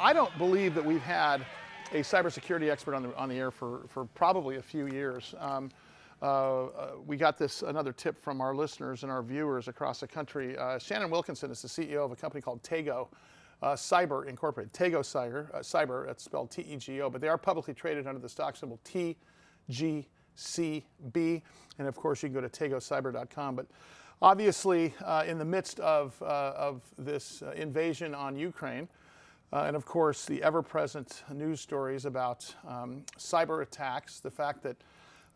I don't believe that we've had a cybersecurity expert on the air for probably a few years. We got another tip from our listeners and our viewers across the country. Shannon Wilkinson is the CEO of a company called Tego Cyber Incorporated. Tego Cyber, that's spelled T-E-G-O, but they are publicly traded under the stock symbol TGCB. And of course, you can go to tegocyber.com. But obviously, in the midst of this invasion on Ukraine, and of course, the ever-present news stories about cyber attacks, the fact that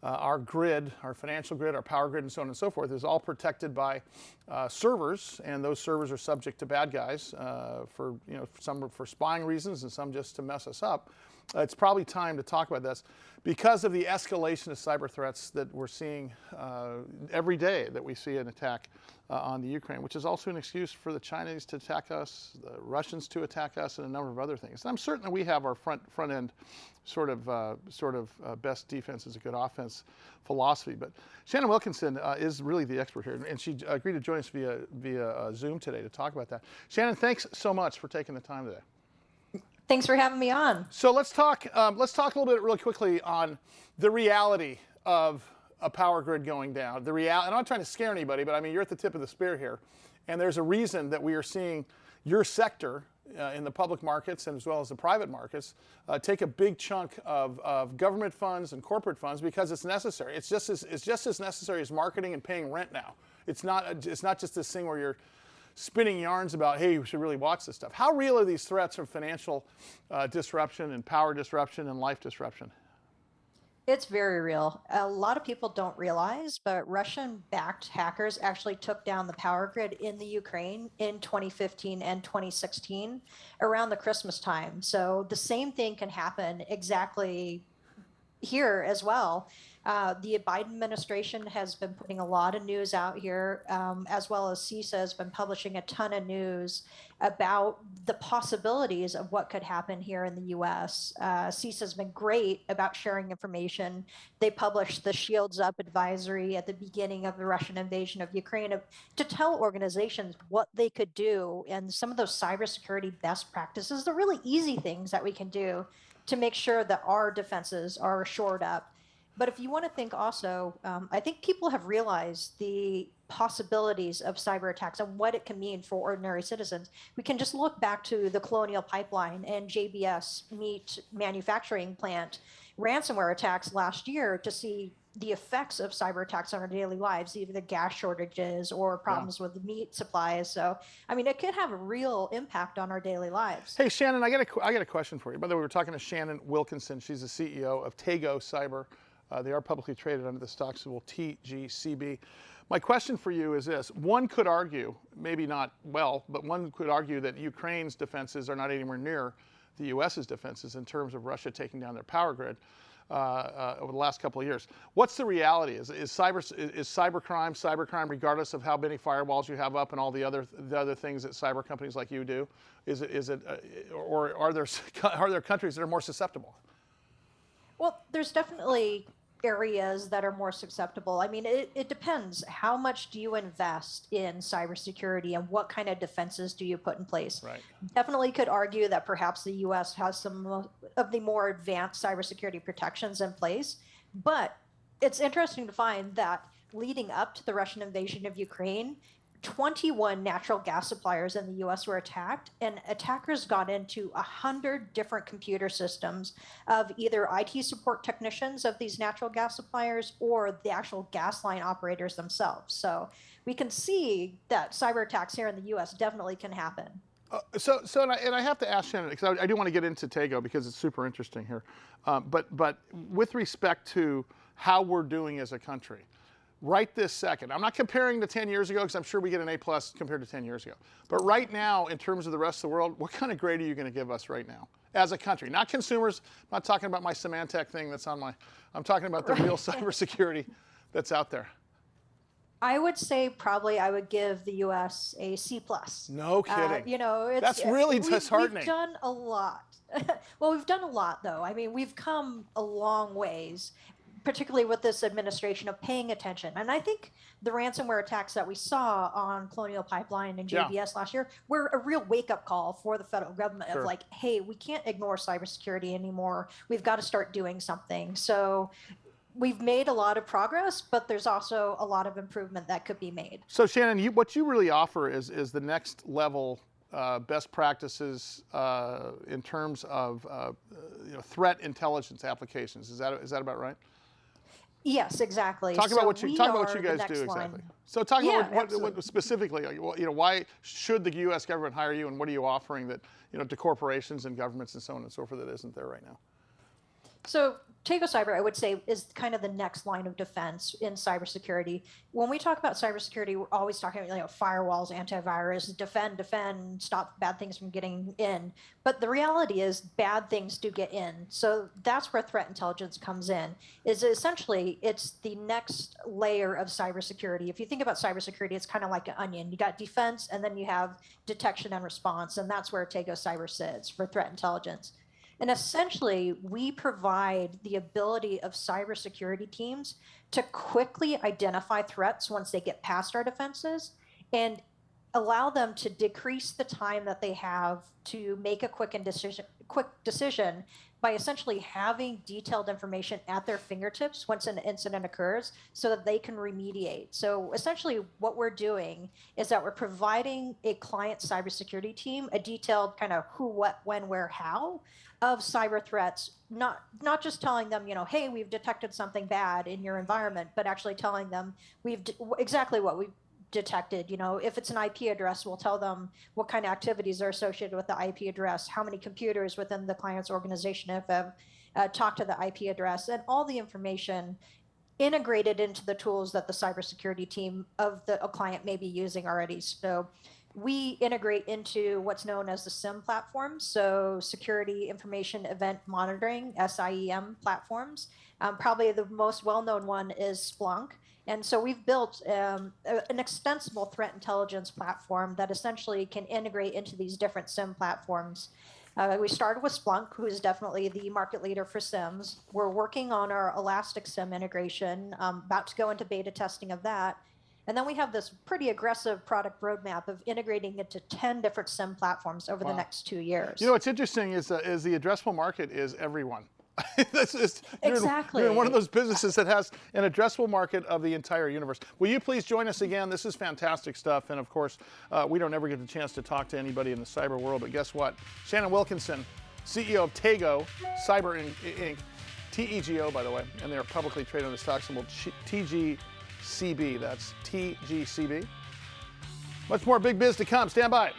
our grid, our financial grid, our power grid, and so on and so forth is all protected by servers, and those servers are subject to bad guys for some for spying reasons and some just to mess us up. It's probably time to talk about this because of the escalation of cyber threats that we're seeing every day that we see an attack on the Ukraine, which is also an excuse for the Chinese to attack us, the Russians to attack us, and a number of other things. And I'm certain that we have our front end sort of best defense is a good offense philosophy. But Shannon Wilkinson is really the expert here, and she agreed to join us via Zoom today to talk about that. Shannon, thanks so much for taking the time today. Thanks for having me on. So let's talk a little bit really quickly on the reality of a power grid going down. The reality, and I'm not trying to scare anybody, but I mean, you're at the tip of the spear here. And there's a reason that we are seeing your sector in the public markets and as well as the private markets take a big chunk of government funds and corporate funds because it's necessary. It's just as necessary as marketing and paying rent now. It's not just this thing where you're spinning yarns about, hey, we should really watch this stuff. How real are these threats of financial disruption and power disruption and life disruption? It's very real. A lot of people don't realize, but Russian-backed hackers actually took down the power grid in the Ukraine in 2015 and 2016 around the Christmas time. So the same thing can happen exactly here as well. The Biden administration has been putting a lot of news out here, as well as CISA has been publishing a ton of news about the possibilities of what could happen here in the U.S. CISA has been great about sharing information. They published the Shields Up advisory at the beginning of the Russian invasion of Ukraine to tell organizations what they could do and some of those cybersecurity best practices, the really easy things that we can do to make sure that our defenses are shored up. But if you want to think also, I think people have realized the possibilities of cyber attacks and what it can mean for ordinary citizens. We can just look back to the Colonial Pipeline and JBS meat manufacturing plant ransomware attacks last year to see the effects of cyber attacks on our daily lives, either the gas shortages or problems with the meat supplies. So, I mean, it could have a real impact on our daily lives. Hey, Shannon, I got a question for you. By the way, we're talking to Shannon Wilkinson. She's the CEO of Tego Cyber. They are publicly traded under the stock symbol TGCB. My question for you is this. One could argue, maybe not well, but one could argue that Ukraine's defenses are not anywhere near the U.S.'s defenses in terms of Russia taking down their power grid over the last couple of years. What's the reality? Is cybercrime, regardless of how many firewalls you have up and all the other things that cyber companies like you do, or are there countries that are more susceptible? Well, there's definitely areas that are more susceptible. I mean, it depends. How much do you invest in cybersecurity and what kind of defenses do you put in place? Right. Definitely could argue that perhaps the U.S. has some of the more advanced cybersecurity protections in place. But it's interesting to find that leading up to the Russian invasion of Ukraine, 21 natural gas suppliers in the U.S. were attacked, and attackers got into 100 different computer systems of either IT support technicians of these natural gas suppliers or the actual gas line operators themselves. So we can see that cyber attacks here in the U.S. definitely can happen. And I have to ask Shannon, because I do want to get into Tego because it's super interesting here. But with respect to how we're doing as a country, right this second, I'm not comparing to 10 years ago because I'm sure we get an A+ compared to 10 years ago. But right now, in terms of the rest of the world, what kind of grade are you going to give us right now as a country? Not consumers. I'm not talking about my Symantec thing that's on I'm talking about the real cybersecurity that's out there. I would say probably I would give the U.S. a C+. No kidding. That's really disheartening. We've done a lot. Well, we've done a lot, though. I mean, we've come a long ways. particularly with this administration, of paying attention. And I think the ransomware attacks that we saw on Colonial Pipeline and JBS last year were a real wake-up call for the federal government of like, hey, we can't ignore cybersecurity anymore. We've got to start doing something. So we've made a lot of progress, but there's also a lot of improvement that could be made. So Shannon, what you really offer is the next level best practices in terms of threat intelligence applications. Is that about right? Yes, exactly. Talk about what you guys do exactly. So talk about what specifically, why should the U.S. government hire you, and what are you offering that to corporations and governments and so on and so forth that isn't there right now? So Tago Cyber, I would say, is kind of the next line of defense in cybersecurity. When we talk about cybersecurity, we're always talking about firewalls, antivirus, defend, stop bad things from getting in. But the reality is bad things do get in. So that's where threat intelligence comes in. Is essentially it's the next layer of cybersecurity. If you think about cybersecurity, it's kind of like an onion. You got defense, and then you have detection and response, and that's where Tago Cyber sits for threat intelligence. And essentially, we provide the ability of cybersecurity teams to quickly identify threats once they get past our defenses and allow them to decrease the time that they have to make a quick decision by essentially having detailed information at their fingertips once an incident occurs so that they can remediate. So essentially what we're doing is that we're providing a client cybersecurity team a detailed kind of who, what, when, where, how of cyber threats, not just telling them, hey, we've detected something bad in your environment, but actually telling them exactly what we've detected. If it's an IP address, we'll tell them what kind of activities are associated with the IP address, how many computers within the client's organization have talked to the IP address, and all the information integrated into the tools that the cybersecurity team of a client may be using already. So we integrate into what's known as the SIEM platforms, so Security Information Event Monitoring, SIEM platforms. Probably the most well-known one is Splunk. And so we've built an extensible threat intelligence platform that essentially can integrate into these different SIEM platforms. We started with Splunk, who is definitely the market leader for SIEMs. We're working on our Elastic SIEM integration, about to go into beta testing of that. And then we have this pretty aggressive product roadmap of integrating into 10 different SIEM platforms over the next 2 years. What's interesting is the addressable market is everyone. Exactly. You're in one of those businesses that has an addressable market of the entire universe. Will you please join us again? This is fantastic stuff. And of course, we don't ever get the chance to talk to anybody in the cyber world, but guess what? Shannon Wilkinson, CEO of Tago Cyber Inc., TEGO, by the way, and they're publicly traded on the stock symbol TGCB. That's TGCB. Much more big biz to come. Stand by.